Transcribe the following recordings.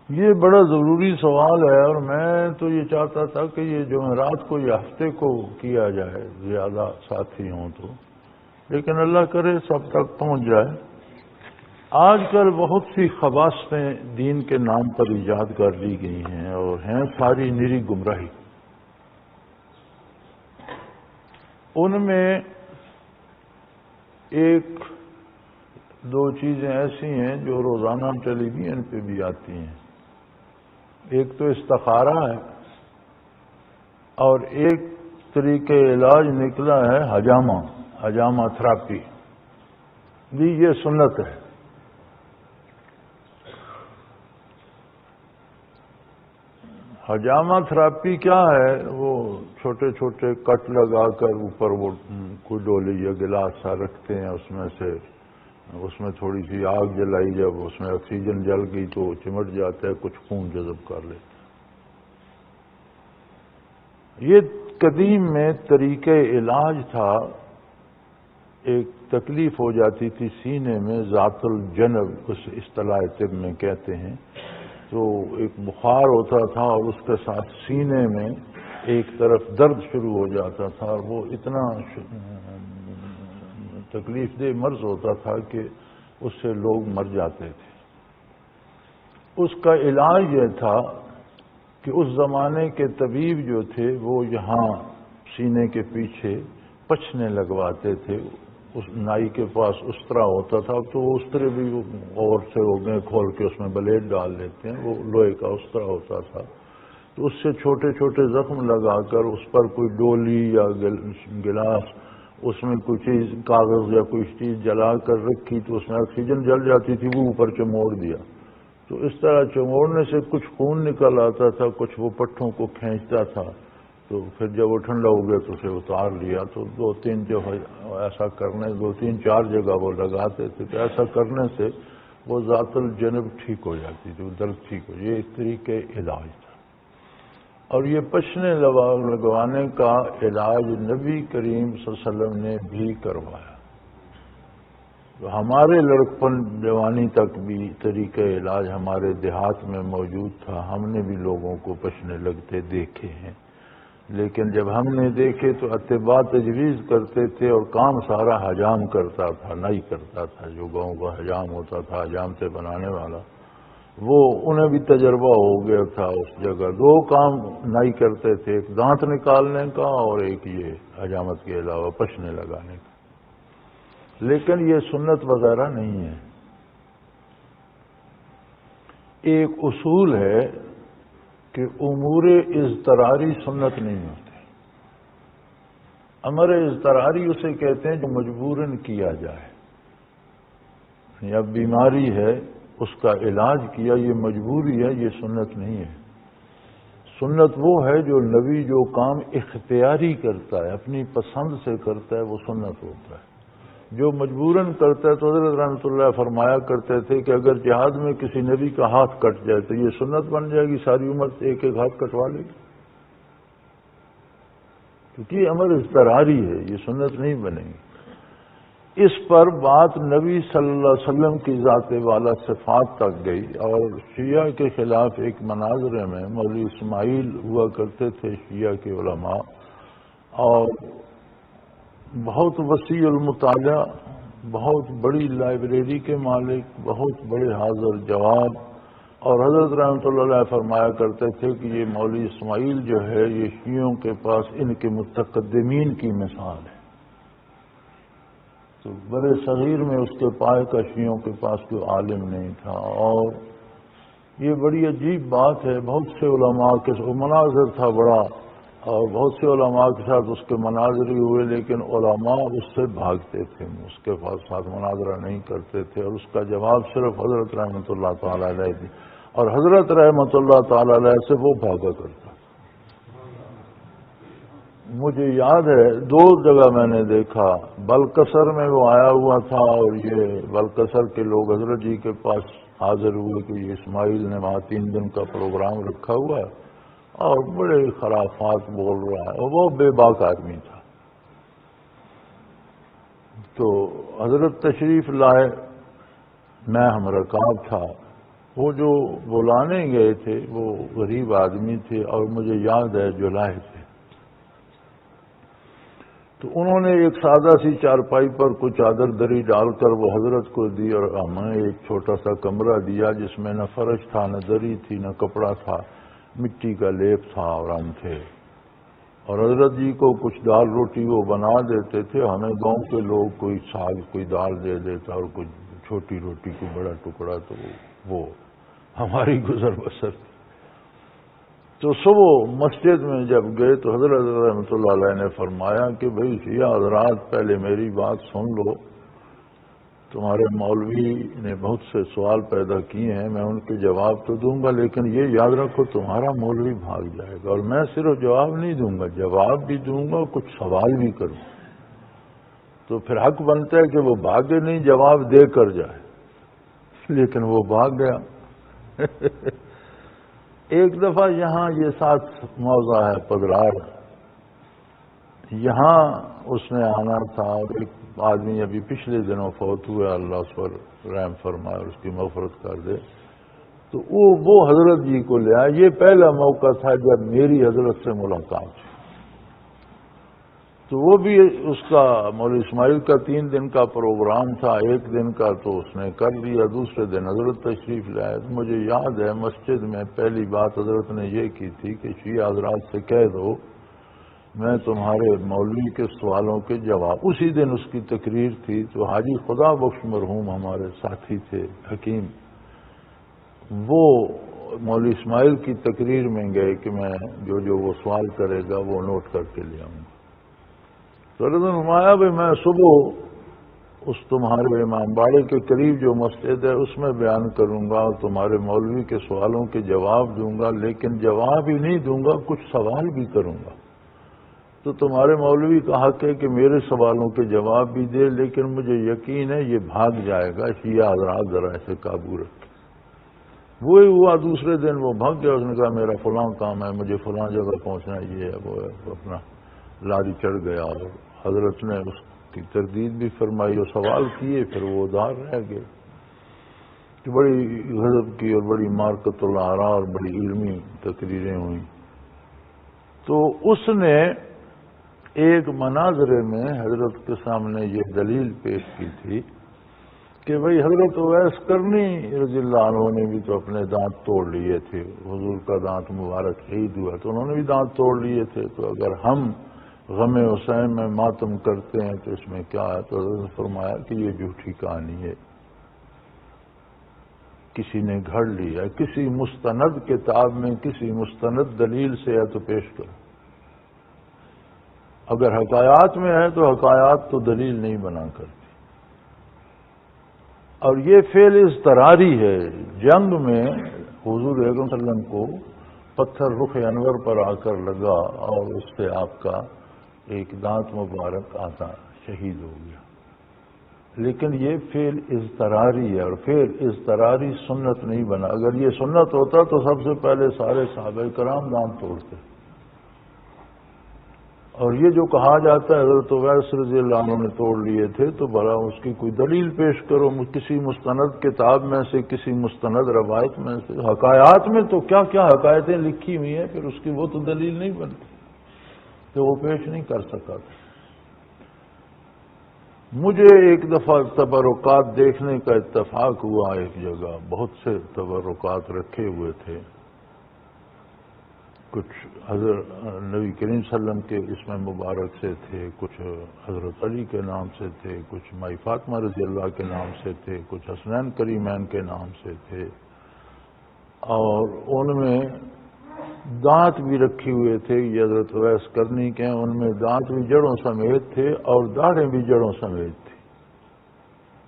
یہ بڑا ضروری سوال ہے، اور میں تو یہ چاہتا تھا کہ یہ جمعرات کو یا ہفتے کو کیا جائے، زیادہ ساتھی ہوں تو، لیکن اللہ کرے سب تک پہنچ جائے۔ آج کل بہت سی خباثتیں دین کے نام پر ایجاد کر لی گئی ہیں، اور ہیں ساری نری گمراہی۔ ان میں ایک دو چیزیں ایسی ہیں جو روزانہ ٹیلی ویژن پہ بھی آتی ہیں۔ ایک تو استخارہ ہے، اور ایک طریقہ علاج نکلا ہے حجامہ تھراپی۔ جی یہ سنت ہے۔ حجامہ تھراپی کیا ہے؟ وہ چھوٹے چھوٹے کٹ لگا کر اوپر وہ کوئی ڈولی یا گلاس سا رکھتے ہیں، اس میں تھوڑی سی آگ جلائی، جب اس میں آکسیجن جل گئی تو چمٹ جاتا ہے، کچھ خون جذب کر لیتا ہے۔ یہ قدیم میں طریقہ علاج تھا۔ ایک تکلیف ہو جاتی تھی سینے میں، ذات الجنب اس اصطلاح طب میں کہتے ہیں، تو ایک بخار ہوتا تھا اور اس کے ساتھ سینے میں ایک طرف درد شروع ہو جاتا تھا، اور وہ اتنا تکلیف دہ مرض ہوتا تھا کہ اس سے لوگ مر جاتے تھے۔ اس کا علاج یہ تھا کہ اس زمانے کے طبیب جو تھے وہ یہاں سینے کے پیچھے پچھنے لگواتے تھے۔ اس نائی کے پاس استرا ہوتا تھا، تو وہ استرے بھی غور سے ہو گئے کھول کے اس میں بلیڈ ڈال دیتے ہیں، وہ لوہے کا استرا ہوتا تھا، تو اس سے چھوٹے چھوٹے زخم لگا کر اس پر کوئی ڈولی یا گلاس، اس میں کوئی چیز کاغذ یا کوئی چیز جلا کر رکھی تو اس میں آکسیجن جل جاتی تھی، وہ اوپر چموڑ دیا، تو اس طرح چموڑنے سے کچھ خون نکل آتا تھا، کچھ وہ پٹھوں کو کھینچتا تھا، تو پھر جب وہ ٹھنڈا ہو گیا تو اسے اتار لیا۔ تو دو تین چار جگہ وہ لگاتے تھے، تو ایسا کرنے سے وہ ذات الجنب ٹھیک ہو جاتی تھی، وہ درد ٹھیک ہو، یہ ایک طریقے علاج تھا۔ اور یہ پچھنے لگوانے کا علاج نبی کریم صلی اللہ علیہ وسلم نے بھی کروایا۔ تو ہمارے لڑکپن جوانی تک بھی طریقہ علاج ہمارے دیہات میں موجود تھا، ہم نے بھی لوگوں کو پچھنے لگتے دیکھے ہیں، لیکن جب ہم نے دیکھے تو اتباع تجویز کرتے تھے، اور کام سارا حجام کرتا تھا، نہیں کرتا تھا۔ جو گاؤں کا حجام ہوتا تھا، حجام سے بنانے والا، وہ انہیں بھی تجربہ ہو گیا تھا اس جگہ۔ دو کام نہیں کرتے تھے، ایک دانت نکالنے کا اور ایک یہ حجامت کے علاوہ پچھنے لگانے کا۔ لیکن یہ سنت وغیرہ نہیں ہے۔ ایک اصول ہے کہ امور اضطراری سنت نہیں ہوتے۔ امر اضطراری اسے کہتے ہیں جو مجبوراً کیا جائے، یا بیماری ہے اس کا علاج کیا، یہ مجبوری ہے، یہ سنت نہیں ہے۔ سنت وہ ہے جو نبی جو کام اختیاری کرتا ہے، اپنی پسند سے کرتا ہے، وہ سنت ہوتا ہے۔ جو مجبوراً کرتا ہے، تو حضرت رحمۃ اللہ فرمایا کرتے تھے کہ اگر جہاد میں کسی نبی کا ہاتھ کٹ جائے تو یہ سنت بن جائے گی، ساری عمر ایک ایک ہاتھ کٹوا لے گی، کیونکہ یہ امر اضطراری ہے، یہ سنت نہیں بنے گی۔ اس پر بات نبی صلی اللہ علیہ وسلم کی ذات والا صفات تک گئی، اور شیعہ کے خلاف ایک مناظرے میں مولوی اسماعیل ہوا کرتے تھے شیعہ کے علماء، اور بہت وسیع المطالعہ، بہت بڑی لائبریری کے مالک، بہت بڑے حاضر جواب، اور حضرت رحمۃ اللہ علیہ فرمایا کرتے تھے کہ یہ مولوی اسماعیل جو ہے یہ شیعوں کے پاس ان کے متقدمین کی مثال ہے۔ تو بڑے صغیر میں اس کے پائے کا شیعوں کے پاس کوئی عالم نہیں تھا، اور یہ بڑی عجیب بات ہے۔ بہت سے علماء کے مناظر تھا بڑا، اور بہت سے علماء کے ساتھ اس کے مناظر ہوئے، لیکن علماء اس سے بھاگتے تھے، اس کے ساتھ مناظرہ نہیں کرتے تھے، اور اس کا جواب صرف حضرت رحمۃ اللہ تعالی علیہ دی، اور حضرت رحمۃ اللہ تعالی علیہ سے وہ بھاگا کرتا۔ مجھے یاد ہے 2 جگہ میں نے دیکھا، بلکسر میں وہ آیا ہوا تھا، اور یہ بلکسر کے لوگ حضرت جی کے پاس حاضر ہوئے کہ یہ اسماعیل نے وہاں 3 دن کا پروگرام رکھا ہوا ہے، اور بڑے خرافات بول رہا ہے، اور وہ بے باک آدمی تھا۔ تو حضرت تشریف لائے، میں ہم رکاب تھا، وہ جو بلانے گئے تھے وہ غریب آدمی تھے اور مجھے یاد ہے جولائے تھے. تو انہوں نے ایک سادہ سی چارپائی پر کچھ چادر دری ڈال کر وہ حضرت کو دی اور ہمیں ایک چھوٹا سا کمرہ دیا جس میں نہ فرش تھا نہ دری تھی نہ کپڑا تھا، مٹی کا لیپ تھا اور ہم تھے. اور حضرت جی کو کچھ دال روٹی وہ بنا دیتے تھے، ہمیں گاؤں کے لوگ کوئی ساگ کوئی دال دے دیتا اور کوئی چھوٹی روٹی کو بڑا ٹکڑا، تو وہ ہماری گزر بسر تھی. تو صبح مسجد میں جب گئے تو حضرت رحمۃ اللہ علیہ نے فرمایا کہ بھئی شیعہ حضرات پہلے میری بات سن لو، تمہارے مولوی نے بہت سے سوال پیدا کیے ہیں، میں ان کے جواب تو دوں گا، لیکن یہ یاد رکھو تمہارا مولوی بھاگ جائے گا. اور میں صرف جواب نہیں دوں گا، جواب بھی دوں گا، کچھ سوال بھی کروں. تو پھر حق بنتا ہے کہ وہ بھاگے نہیں، جواب دے کر جائے. لیکن وہ بھاگ گیا. ایک دفعہ یہاں یہ ساتھ موضع ہے پدرار، یہاں اس نے آنا تھا. ایک آدمی ابھی پچھلے دنوں فوت ہوا، اللہ اس پر رحم فرمائے اور اس کی مغفرت کر دے. تو وہ حضرت جی کو لے آیا. یہ پہلا موقع تھا جب میری حضرت سے ملاقات ہوئی. تو وہ بھی اس کا مولوی اسماعیل کا 3 دن کا پروگرام تھا، 1 دن کا تو اس نے کر لیا، دوسرے دن حضرت تشریف لائے. مجھے یاد ہے مسجد میں پہلی بات حضرت نے یہ کی تھی کہ شیعہ حضرات سے کہہ دو میں تمہارے مولوی کے سوالوں کے جواب. اسی دن اس کی تقریر تھی. تو حاجی خدا بخش مرحوم ہمارے ساتھی تھے حکیم، وہ مولوی اسماعیل کی تقریر میں گئے کہ میں جو وہ سوال کرے گا وہ نوٹ کر کے لے آؤں گا. تو حضرت نے فرمایا بھائی میں صبح اس تمہارے امام باڑے کے قریب جو مسجد ہے اس میں بیان کروں گا اور تمہارے مولوی کے سوالوں کے جواب دوں گا، لیکن جواب ہی نہیں دوں گا، کچھ سوال بھی کروں گا. تو تمہارے مولوی کا حق ہے کہ میرے سوالوں کے جواب بھی دے، لیکن مجھے یقین ہے یہ بھاگ جائے گا، شیعہ حضرات ذرا ایسے قابو رکھے. وہی ہوا، دوسرے دن وہ بھاگ گیا. اس نے کہا میرا فلاں کام ہے، مجھے فلاں جگہ پہنچنا ہے، یہ ہے وہ ہے. اپنا لاری چڑھ گیا اور حضرت نے اس کی تردید بھی فرمائی اور سوال کیے، پھر وہ ادھار رہ گئے. کہ بڑی غضب کی اور بڑی مارکت الآراء اور بڑی علمی تقریریں ہوئیں. تو اس نے ایک مناظرے میں حضرت کے سامنے یہ دلیل پیش کی تھی کہ بھئی حضرت اویس کرنی رضی اللہ عنہ نے بھی تو اپنے دانت توڑ لیے تھے، حضور کا دانت مبارک شہید ہوا تو انہوں نے بھی دانت توڑ لیے تھے. تو اگر ہم غم حسین میں ماتم کرتے ہیں تو اس میں کیا ہے؟ تو حضرت نے فرمایا کہ یہ جھوٹی کہانی ہے، کسی نے گھڑ لی ہے، کسی مستند کتاب میں کسی مستند دلیل سے ہے تو پیش کرو. اگر حکایات میں ہے تو حکایات تو دلیل نہیں بنا کرتی. اور یہ فعل اضطراری ہے. جنگ میں حضور اکرم صلی اللہ علیہ وسلم کو پتھر رخ انور پر آ کر لگا اور اس سے آپ کا ایک دانت مبارک آتا شہید ہو گیا. لیکن یہ فعل اضطراری ہے اور فعل اضطراری سنت نہیں بنا. اگر یہ سنت ہوتا تو سب سے پہلے سارے صحابہ کرام دانت توڑتے. اور یہ جو کہا جاتا ہے حضرت اویس رضی اللہ عنہ نے توڑ لیے تھے تو بھلا اس کی کوئی دلیل پیش کرو، کسی مستند کتاب میں سے، کسی مستند روایت میں سے. حکایات میں تو کیا کیا حکایتیں لکھی ہوئی ہیں، پھر اس کی وہ تو دلیل نہیں بنتی تو وہ پیش نہیں کر سکا. مجھے ایک دفعہ تبرکات دیکھنے کا اتفاق ہوا. ایک جگہ بہت سے تبرکات رکھے ہوئے تھے، کچھ حضرت نبی کریم صلی اللہ علیہ وسلم کے اسم مبارک سے تھے، کچھ حضرت علی کے نام سے تھے، کچھ مائی فاطمہ رضی اللہ کے نام سے تھے، کچھ حسنین کریمین کے نام سے تھے. اور ان میں دانت بھی رکھے ہوئے تھے. یہ حضرت اویس کرنی کے، ان میں دانت بھی جڑوں سمیت تھے اور داڑھیں بھی جڑوں سمیت تھی.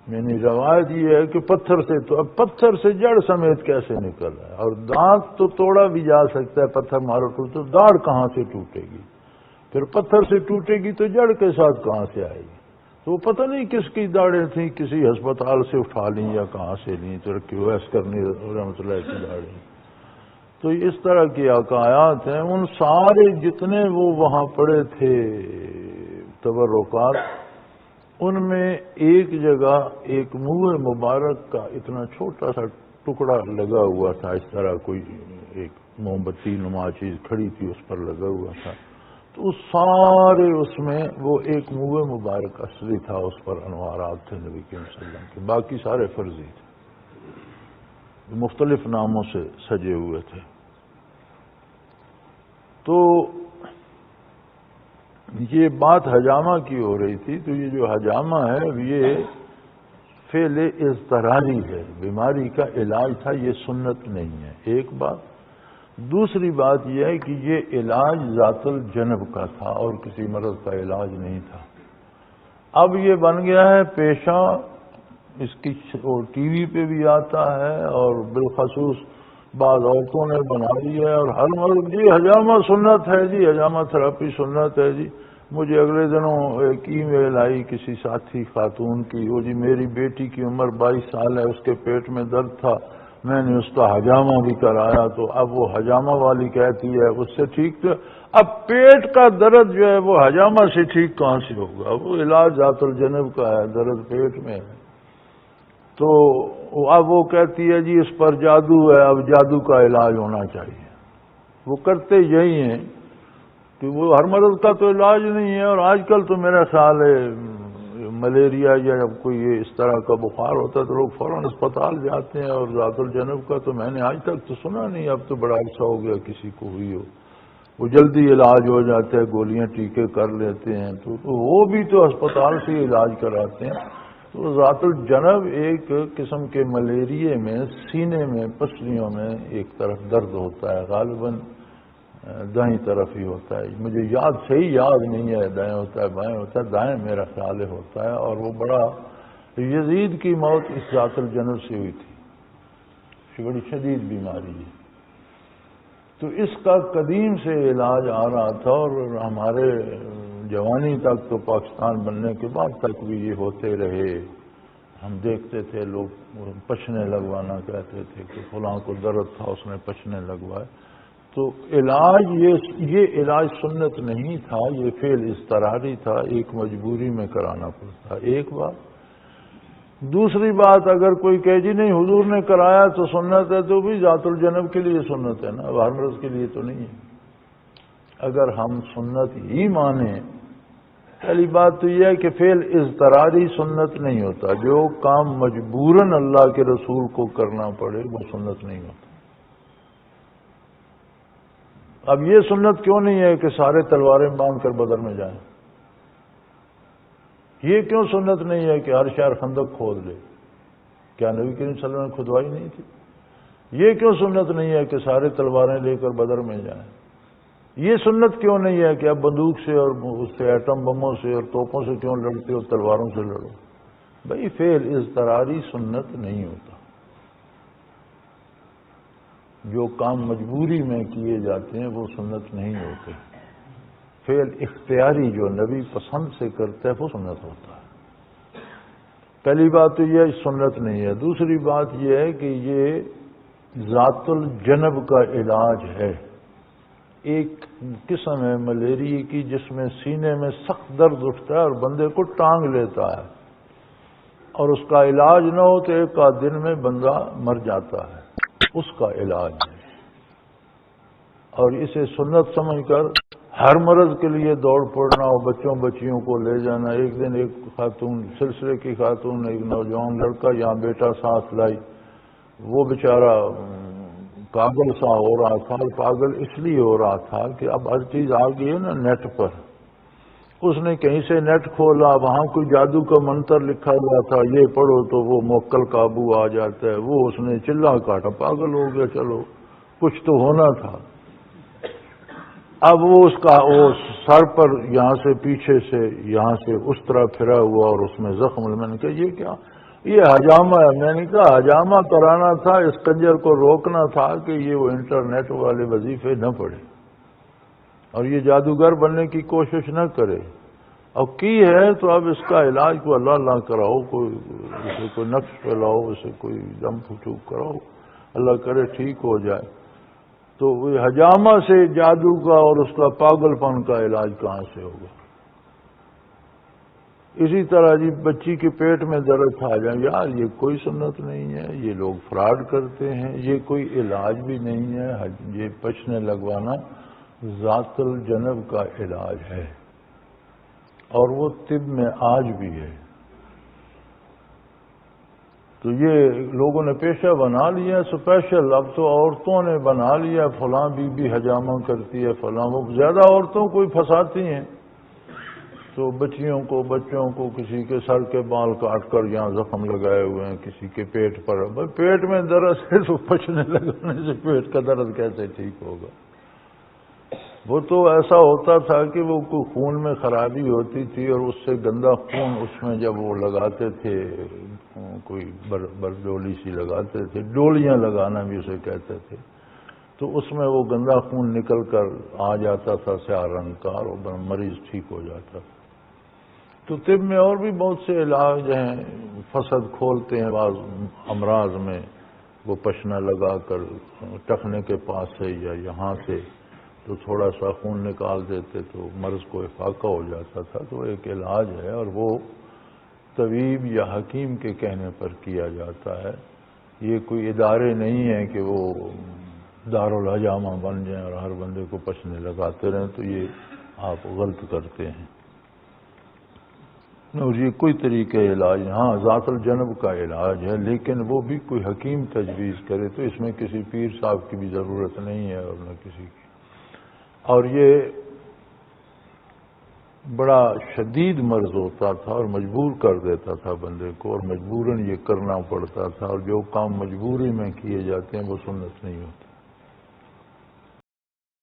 یعنی روایت یہ ہے کہ پتھر سے، تو اب پتھر سے جڑ سمیت کیسے نکل رہا ہے؟ اور دانت تو توڑا بھی جا سکتا ہے، پتھر مارو تو داڑھ کہاں سے ٹوٹے گی؟ پھر پتھر سے ٹوٹے گی تو جڑ کے ساتھ کہاں سے آئے گی؟ تو وہ پتہ نہیں کس کی داڑھیں تھیں، کسی ہسپتال سے اٹھا لیں یا کہاں سے لیں. تو رکھی اویس کرنی رحمۃ اللہ کی داڑھیں. تو اس طرح کی حکایات ہیں. ان سارے جتنے وہ وہاں پڑے تھے تبرکات، ان میں ایک جگہ ایک منہ مبارک کا اتنا چھوٹا سا ٹکڑا لگا ہوا تھا، اس طرح کوئی ایک موم بتی نما چیز کھڑی تھی، اس پر لگا ہوا تھا، تو سارے اس میں وہ ایک منہ مبارک اصلی تھا، اس پر انوارات تھے نبی کریم صلی اللہ علیہ وسلم کے، باقی سارے فرضی تھے، مختلف ناموں سے سجے ہوئے تھے۔ تو یہ بات حجامہ کی ہو رہی تھی، تو یہ جو حجامہ ہے یہ فعل اضطراری ہے، بیماری کا علاج تھا، یہ سنت نہیں ہے، ایک بات۔ دوسری بات یہ ہے کہ یہ علاج ذات الجنب کا تھا اور کسی مرض کا علاج نہیں تھا۔ اب یہ بن گیا ہے پیشہ، اس کی ٹی وی پہ بھی آتا ہے، اور بالخصوص بعض عورتوں نے بنا لی ہے، اور ہر مرض جی حجامہ سنت ہے، جی حجامہ تھراپی سنت ہے جی۔ مجھے اگلے دنوں ایک ای میل آئی کسی ساتھی خاتون کی، وہ جی میری بیٹی کی عمر 22 سال ہے، اس کے پیٹ میں درد تھا، میں نے اس کا حجامہ بھی کرایا، تو اب وہ حجامہ والی کہتی ہے اس سے ٹھیک تو اب پیٹ کا درد جو ہے وہ حجامہ سے ٹھیک کہاں سے ہوگا؟ وہ علاج ذات الجنب کا ہے، درد پیٹ میں ہے۔ تو اب وہ کہتی ہے جی اس پر جادو ہے، اب جادو کا علاج ہونا چاہیے۔ وہ کرتے یہی ہیں کہ وہ ہر مرض کا تو علاج نہیں ہے، اور آج کل تو میرا خیال ہے ملیریا یا کوئی اس طرح کا بخار ہوتا ہے تو لوگ فوراً اسپتال جاتے ہیں، اور ذات الجنب کا تو میں نے آج تک تو سنا نہیں، اب تو بڑا عرصہ ہو گیا کسی کو ہوئی ہو، وہ جلدی علاج ہو جاتا ہے، گولیاں ٹیکے کر لیتے ہیں، تو وہ بھی تو اسپتال سے علاج کراتے ہیں۔ تو ذات الجنب ایک قسم کے ملیریے میں سینے میں پسلیوں میں ایک طرف درد ہوتا ہے، غالباً دائیں طرف ہی ہوتا ہے، مجھے صحیح یاد نہیں ہے دائیں ہوتا ہے بائیں ہوتا ہے، دائیں میرا خیال ہوتا ہے، اور وہ بڑا یزید کی موت اس ذات الجنب سے ہوئی تھی، بڑی شدید بیماری ہے۔ تو اس کا قدیم سے علاج آ رہا تھا، اور ہمارے جوانی تک تو پاکستان بننے کے بعد تک بھی یہ ہوتے رہے۔ ہم دیکھتے تھے لوگ پچھنے لگوانا کہتے تھے کہ فلاں کو درد تھا اس نے پچھنے لگوائے۔ تو علاج یہ علاج سنت نہیں تھا، یہ فعل اضطراری تھا، ایک مجبوری میں کرانا پڑتا، ایک بات۔ دوسری بات، اگر کوئی کہے جی نہیں حضور نے کرایا تو سنت ہے، تو بھی ذات الجنب کے لیے سنت ہے نا، ہر مرض کے لیے تو نہیں ہے۔ اگر ہم سنت ہی مانیں، پہلی بات تو یہ ہے کہ فعل اضطراری سنت نہیں ہوتا، جو کام مجبوراً اللہ کے رسول کو کرنا پڑے وہ سنت نہیں ہوتا۔ اب یہ سنت کیوں نہیں ہے کہ سارے تلواریں باندھ کر بدر میں جائیں؟ یہ کیوں سنت نہیں ہے کہ ہر شہر خندق کھود لے؟ کیا نبی کریم صلی اللہ علیہ وسلم نے کھدوائی نہیں تھی؟ یہ کیوں سنت نہیں ہے کہ سارے تلواریں لے کر بدر میں جائیں؟ یہ سنت کیوں نہیں ہے کہ اب بندوق سے اور اس سے ایٹم بموں سے اور توپوں سے کیوں لڑتے ہو، تلواروں سے لڑو؟ بھائی فعل اضطراری سنت نہیں ہوتا، جو کام مجبوری میں کیے جاتے ہیں وہ سنت نہیں ہوتے۔ فعل اختیاری جو نبی پسند سے کرتا ہے وہ سنت ہوتا ہے۔ پہلی بات تو یہ سنت نہیں ہے۔ دوسری بات یہ ہے کہ یہ ذات الجنب کا علاج ہے، ایک قسم ہے ملیریا کی جس میں سینے میں سخت درد اٹھتا ہے اور بندے کو ٹانگ لیتا ہے، اور اس کا علاج نہ ہو تو ایک آدھ دن میں بندہ مر جاتا ہے، اس کا علاج ہے۔ اور اسے سنت سمجھ کر ہر مرض کے لیے دوڑ پڑنا اور بچوں بچیوں کو لے جانا۔ ایک دن ایک خاتون، سلسلے کی خاتون، ایک نوجوان لڑکا یہاں بیٹا ساتھ لائی، وہ بیچارہ پاگل سا ہو رہا تھا، پاگل اس لیے ہو رہا تھا کہ اب ہر چیز آ گئی ہے نا نیٹ پر۔ اس نے کہیں سے نیٹ کھولا، وہاں کوئی جادو کا منتر لکھا ہوا تھا، یہ پڑھو تو وہ موکل قابو آ جاتا ہے، وہ اس نے چلا کاٹا، پاگل ہو گیا۔ چلو کچھ تو ہونا تھا۔ اب وہ اس کا وہ سر پر یہاں سے پیچھے سے یہاں سے اس طرح پھرا ہوا اور اس میں زخم۔ میں نے کہا یہ کیا؟ یہ حجامہ ہے۔ میں نے کہا حجامہ کرانا تھا، اس کنجر کو روکنا تھا کہ یہ وہ انٹرنیٹ والے وظیفے نہ پڑھے اور یہ جادوگر بننے کی کوشش نہ کرے، اور کی ہے تو اب اس کا علاج کو اللہ اللہ کراؤ، اسے کوئی نقش پھیلاؤ، اسے کوئی دم پھچوک کراؤ، اللہ کرے ٹھیک ہو جائے۔ تو وہ حجامہ سے جادو کا اور اس کا پاگل پن کا علاج کہاں سے ہوگا؟ اسی طرح جی بچی کے پیٹ میں درد آ جائے، یار یہ کوئی سنت نہیں ہے، یہ لوگ فراڈ کرتے ہیں، یہ کوئی علاج بھی نہیں ہے، یہ پشنے لگوانا ذات الجنب کا علاج ہے، اور وہ طب میں آج بھی ہے۔ تو یہ لوگوں نے پیشہ بنا لیا اسپیشل، اب تو عورتوں نے بنا لیا، فلاں بی بی حجامہ کرتی ہے، فلاں، وہ زیادہ عورتوں کو ہی پھنساتی ہیں، تو بچیوں کو، بچوں کو، کسی کے سر کے بال کاٹ کر یہاں زخم لگائے ہوئے ہیں، کسی کے پیٹ پر، بھائی پیٹ میں درد ہے تو پچنے لگانے سے پیٹ کا درد کیسے ٹھیک ہوگا؟ وہ تو ایسا ہوتا تھا کہ وہ خون میں خرابی ہوتی تھی، اور اس سے گندا خون اس میں جب وہ لگاتے تھے، کوئی برڈولی سی لگاتے تھے، ڈولیاں لگانا بھی اسے کہتے تھے، تو اس میں وہ گندا خون نکل کر آ جاتا تھا سیاہ رنگ کا، اور مریض ٹھیک ہو جاتا تھا۔ تو طب میں اور بھی بہت سے علاج ہیں، فسد کھولتے ہیں بعض امراض میں، وہ پشنا لگا کر ٹخنے کے پاس سے یا یہاں سے تو تھوڑا سا خون نکال دیتے تو مرض کو افاقہ ہو جاتا تھا، تو ایک علاج ہے، اور وہ طبیب یا حکیم کے کہنے پر کیا جاتا ہے۔ یہ کوئی ادارے نہیں ہیں کہ وہ دارالحجامہ بن جائیں اور ہر بندے کو پشنے لگاتے رہیں، تو یہ آپ غلط کرتے ہیں۔ اور یہ کوئی طریقہ علاج، ہاں ذات الجنب کا علاج ہے، لیکن وہ بھی کوئی حکیم تجویز کرے، تو اس میں کسی پیر صاحب کی بھی ضرورت نہیں ہے، اور نہ کسی کی۔ اور یہ بڑا شدید مرض ہوتا تھا اور مجبور کر دیتا تھا بندے کو، اور مجبوراً یہ کرنا پڑتا تھا، اور جو کام مجبوری میں کیے جاتے ہیں وہ سنت نہیں ہوتا۔